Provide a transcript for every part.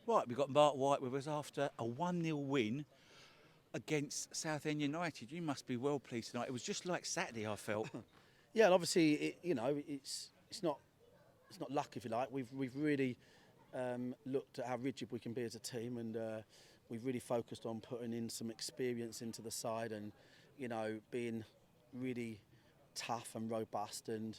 Right, we've got Mark White with us after a 1-0 win against Southend United. You must be well pleased tonight. It was just like Saturday, I felt. Yeah, and obviously, it's not luck if you like. We've really looked at how rigid we can be as a team, and we've really focused on putting in some experience into the side, and being really tough and robust. And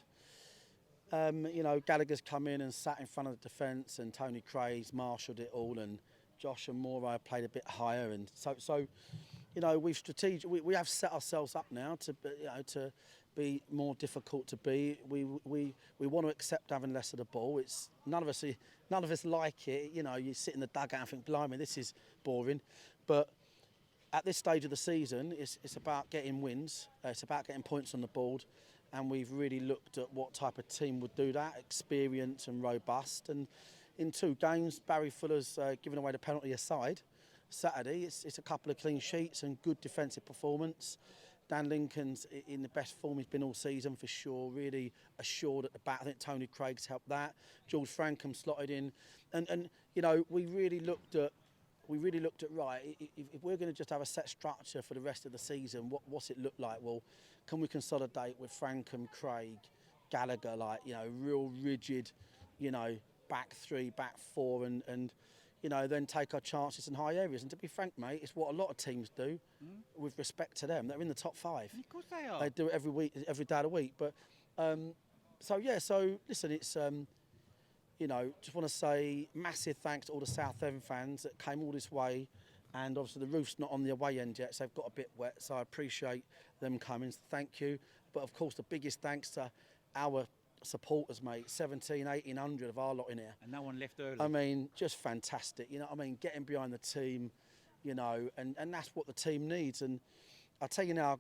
Gallagher's come in and sat in front of the defence, and Tony Craig's marshalled it all, and Josh and Moray played a bit higher, and so we have set ourselves up now to be more difficult to beat. We want to accept having less of the ball. It's none of us like it. You sit in the dugout and think, blimey, this is boring, but at this stage of the season, it's about getting wins. It's about getting points on the board, and we've really looked at what type of team would do that: experienced and robust. And in 2 games, Barry Fuller's given away the penalty aside. Saturday, it's a couple of clean sheets and good defensive performance. Dan Lincoln's in the best form he's been all season for sure. Really assured at the back. I think Tony Craig's helped that. George Frankham slotted in, and we really looked at right. If we're going to just have a set structure for the rest of the season, what's it look like? Well, can we consolidate with Frankham, Craig, Gallagher, real rigid, back 3, back 4, and then take our chances in high areas. And to be frank, mate, it's what a lot of teams do. With respect to them, they're in the top 5. Of course they are. They do it every week, every day of the week. But so listen, it's just want to say massive thanks to all the Southend fans that came all this way, and obviously the roof's not on the away end yet, so they've got a bit wet. So I appreciate them coming. Thank you. But of course, the biggest thanks to our supporters, mate. 1,800 of our lot in here. And no one left early. I mean, just fantastic. Getting behind the team, and that's what the team needs. And I'll tell you now,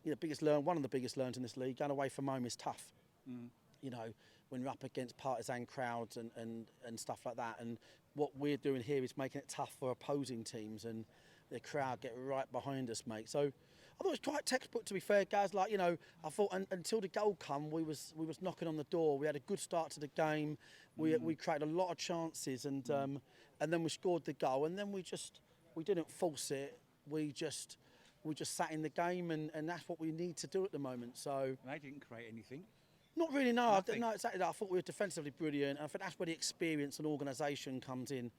one of the biggest learns in this league, going away from home is tough. When you're up against partisan crowds and stuff like that. And what we're doing here is making it tough for opposing teams, and the crowd get right behind us, mate. So I thought it was quite textbook, to be fair, guys. I thought until the goal come, we was knocking on the door. We had a good start to the game. We created a lot of chances, and then we scored the goal, and then we didn't force it. We just sat in the game, and that's what we need to do at the moment. So They didn't create anything. not really, no. Nothing. No, exactly that. I thought we were defensively brilliant, and I think that's where the experience and organisation comes in.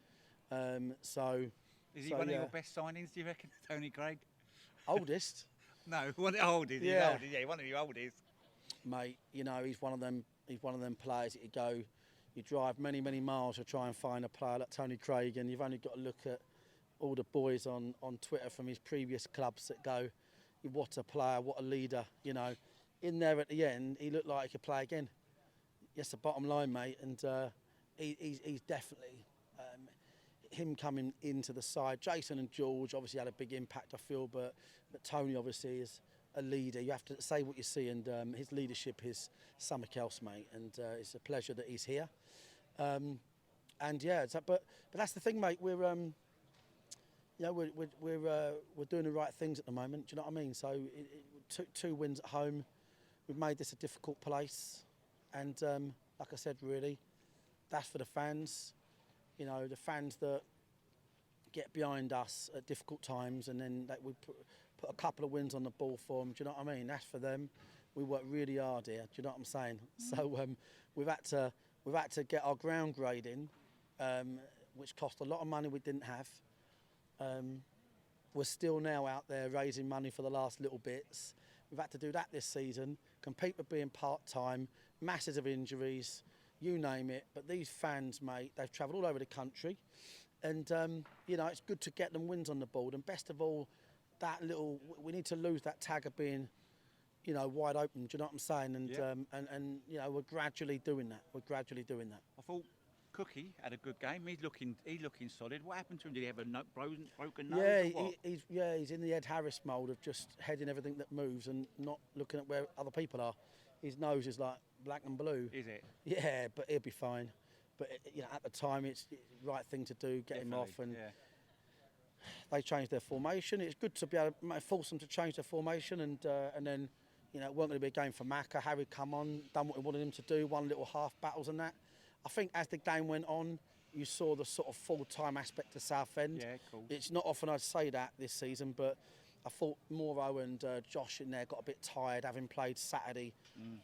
Is he one of your best signings, do you reckon, Tony Craig? Oldest. No, one of the oldest. Yeah. He's oldest. Yeah, one of the oldest. Mate, he's one of them. He's one of them players that you drive many, many miles to try and find a player like Tony Craig, and you've only got to look at all the boys on Twitter from his previous clubs that go, what a player, what a leader. In there at the end, he looked like he could play again. Yes, the bottom line, mate, and he's definitely him coming into the side. Jason and George obviously had a big impact, I feel, but Tony obviously is a leader. You have to say what you see, and his leadership is something else, mate. And it's a pleasure that he's here. But that's the thing, mate. We're doing the right things at the moment. Do you know what I mean? So two wins at home. We've made this a difficult place, and like I said, really, that's for the fans. The fans that get behind us at difficult times, and then we put a couple of wins on the ball for them. Do you know what I mean? That's for them. We work really hard here. Do you know what I'm saying? So we've had to get our ground grading, which cost a lot of money we didn't have. We're still now out there raising money for the last little bits. We've had to do that this season, compete with being part-time, masses of injuries, you name it. But these fans, mate, they've travelled all over the country. And, it's good to get them wins on the board. And best of all, we need to lose that tag of being, wide open. Do you know what I'm saying? And we're gradually doing that. I thought Cookie had a good game. He's looking solid. What happened to him? Did he have a broken nose? Yeah, or what? he's in the Ed Harris mould of just heading everything that moves and not looking at where other people are. His nose is like black and blue. Is it? Yeah, but he'll be fine. But at the time, it's the right thing to do. Get him off, and they changed their formation. It's good to be able to force them to change their formation, and then it weren't going to be a game for Macca. Harry come on, done what we wanted him to do, won little half battles and that. I think as the game went on, you saw the sort of full-time aspect of Southend. Yeah, cool. It's not often I say that this season, but I thought Moro and Josh in there got a bit tired, having played Saturday,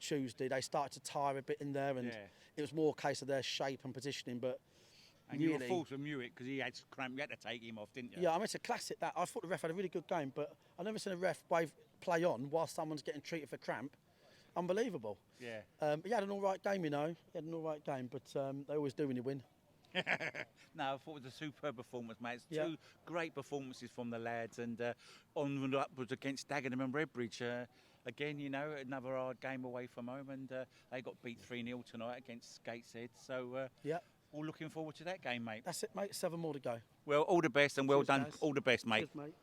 Tuesday. They started to tire a bit in there, and it was more a case of their shape and positioning. But And really, you were forced to mute it because he had cramp. You had to take him off, didn't you? yeah, I mean, it's a classic that. I thought the ref had a really good game, but I've never seen a ref play on while someone's getting treated for cramp. Unbelievable. Yeah. But he had an all right game, you know. He had an all right game, but they always do when you win. No, I thought it was a superb performance, mate. It's Yeah. two great performances from the lads, and on and upwards against Dagenham and Redbridge. Again, you know, another hard game away from home, and they got beat 3-0 tonight against Gateshead. So, Yeah, all looking forward to that game, mate. that's it, mate. 7 more to go. Well, all the best and well Cheers, done. guys. All the best, mate. Cheers, mate.